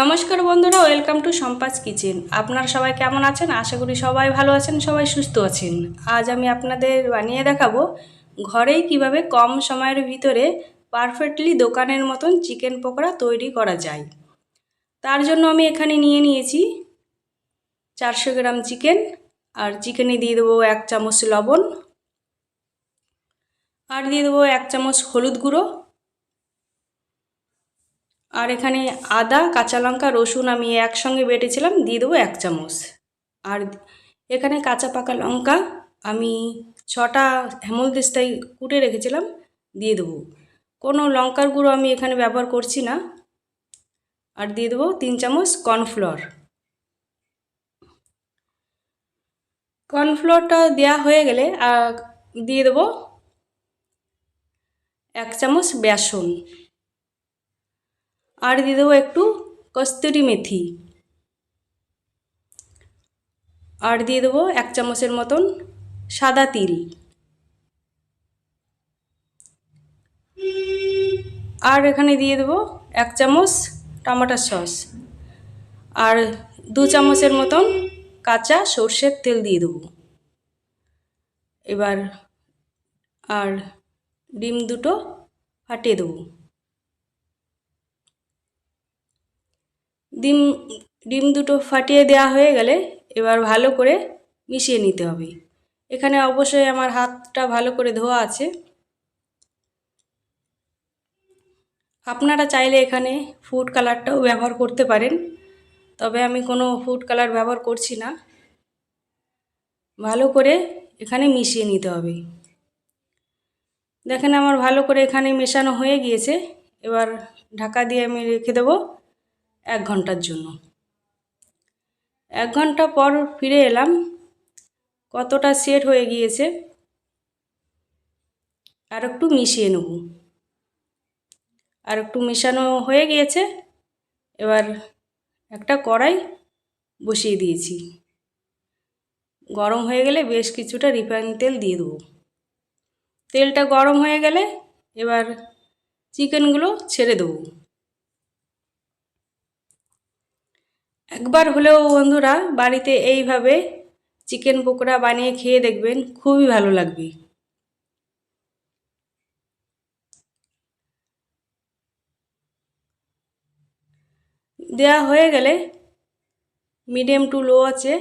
নমস্কার বন্ধুরা, welcome to সম্পাস kitchen. আপনারা সবাই কেমন আছেন? আশা করি সবাই ভালো আছেন, সবাই সুস্থ আছেন। আজ আমি আপনাদের বানিয়ে দেখাবো ঘরেই কিভাবে কম সময়ের ভিতরে পারফেক্টলি দোকানের মতন চিকেন পকোড়া তৈরি করা যায়। তার জন্য আমি এখানে নিয়ে নিয়েছি 400 গ্রাম চিকেন, আর চিকেনে দিয়ে দেবো 1 চামচ লবণ, আর দিয়ে দেবো 1 চামচ হলুদ গুঁড়ো, আর এখানে আদা, কাঁচা লঙ্কা, রসুন আমি একসঙ্গে বেটেছিলাম, দিয়ে দেবো 1 চামচ। আর এখানে কাঁচা পাকা লঙ্কা আমি 6টা হেমলদস্তায় কুটে রেখেছিলাম, দিয়ে দেবো। কোনো লঙ্কার গুঁড়ো আমি এখানে ব্যবহার করছি না। আর দিয়ে দেবো 3 চামচ কর্নফ্লোর। কর্নফ্লোরটা দেওয়া হয়ে গেলে দিয়ে দেবো 1 চামচ বেসন, আর দিয়ে দেবো একটু কস্তুরি মেথি, আর দিয়ে দেবো 1 চামচের মতন সাদা তিল, আর এখানে দিয়ে দেবো 1 চামচ টমেটো সস, আর 2 চামচের মতন কাঁচা সর্ষের তেল দিয়ে দেবো। এবার আর ডিম দুটো ফাটিয়ে দেবো। ডিম দুটো ফাটিয়ে দেওয়া হয়ে গেলে এবার ভালো করে মিশিয়ে নিতে হবে। এখানে অবশ্যই আমার হাতটা ভালো করে ধোয়া আছে। আপনারা চাইলে এখানে ফুড কালারটাও ব্যবহার করতে পারেন, তবে আমি কোনো ফুড কালার ব্যবহার করছি না। ভালো করে এখানে মিশিয়ে নিতে হবে। দেখেন আমার ভালো করে এখানে মেশানো হয়ে গিয়েছে। এবার ঢাকা দিয়ে আমি রেখে দেবো 1 ঘন্টার জন্য। 1 ঘন্টা পর ফিরে এলাম, কতটা সেট হয়ে গিয়েছে। আর একটু মিশিয়ে নেব। আর একটু মেশানো হয়ে গিয়েছে। এবার একটা কড়াই বসিয়ে দিয়েছি। গরম হয়ে গেলে বেশ কিছুটা রিফাইন তেল দিয়ে দেবো। তেলটা গরম হয়ে গেলে এবার চিকেনগুলো ছেড়ে দেবো। একবার হলেও বন্ধুরা বাড়িতে এইভাবে চিকেন পকোড়া বানিয়ে খেয়ে দেখবেন, খুবই ভালো লাগবে। দেয়া হয়ে গেলে মিডিয়াম টু লো আছে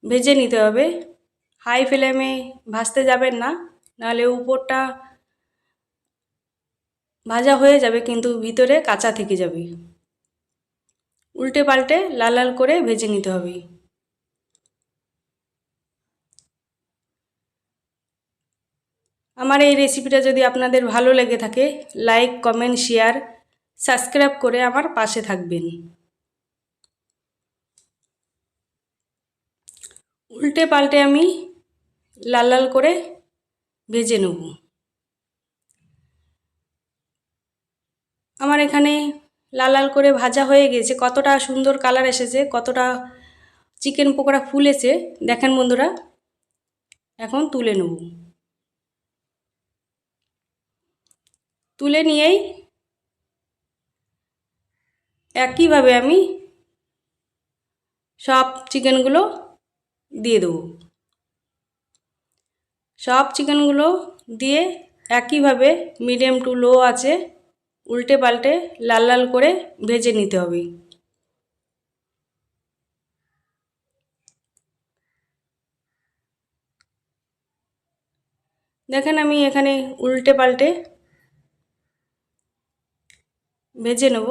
ভেজে নিতে হবে। হাই ফ্লেমে ভাজতে যাবেন না, নাহলে উপরটা ভাজা হয়ে যাবে কিন্তু ভিতরে কাঁচা থেকে যাবে। উল্টে পাল্টে লাল লাল করে ভেজে নিতে হবে। আমার এই রেসিপিটা যদি আপনাদের ভালো লেগে থাকে, লাইক, কমেন্ট, শেয়ার, সাবস্ক্রাইব করে আমার পাশে থাকবেন। উল্টে পাল্টে আমি লাল লাল করে ভেজে নেব। আমার এখানে লাল লাল করে ভাজা হয়ে গেছে, কতটা সুন্দর কালার এসেছে, কতটা চিকেন পকোড়া ফুলেছে দেখেন বন্ধুরা। এখন তুলে নেব। তুলে নিয়েই একইভাবে আমি সব চিকেনগুলো দিয়ে দেবো। সব চিকেনগুলো দিয়ে একইভাবে মিডিয়াম টু লো আছে উল্টে পাল্টে লাল লাল করে ভেজে নিতে হবে। দেখেন আমি এখানে উল্টে পাল্টে ভেজে নেব।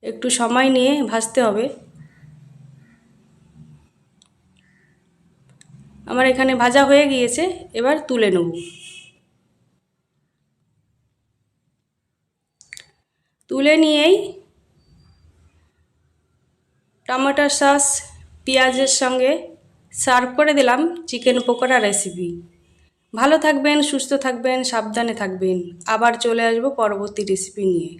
একটু সময় নিয়ে ভাজতে হবে। আমার এখানে ভাজা হয়ে গিয়েছে, এবার তুলে নেব। তুলে নিয়েই টমেটো সস পেঁয়াজের সঙ্গে সার্ভ করে দিলাম চিকেন পকোড়া রেসিপি। ভালো থাকবেন, সুস্থ থাকবেন, সাবধানে থাকবেন। আবার চলে আসবো পরবর্তী রেসিপি নিয়ে।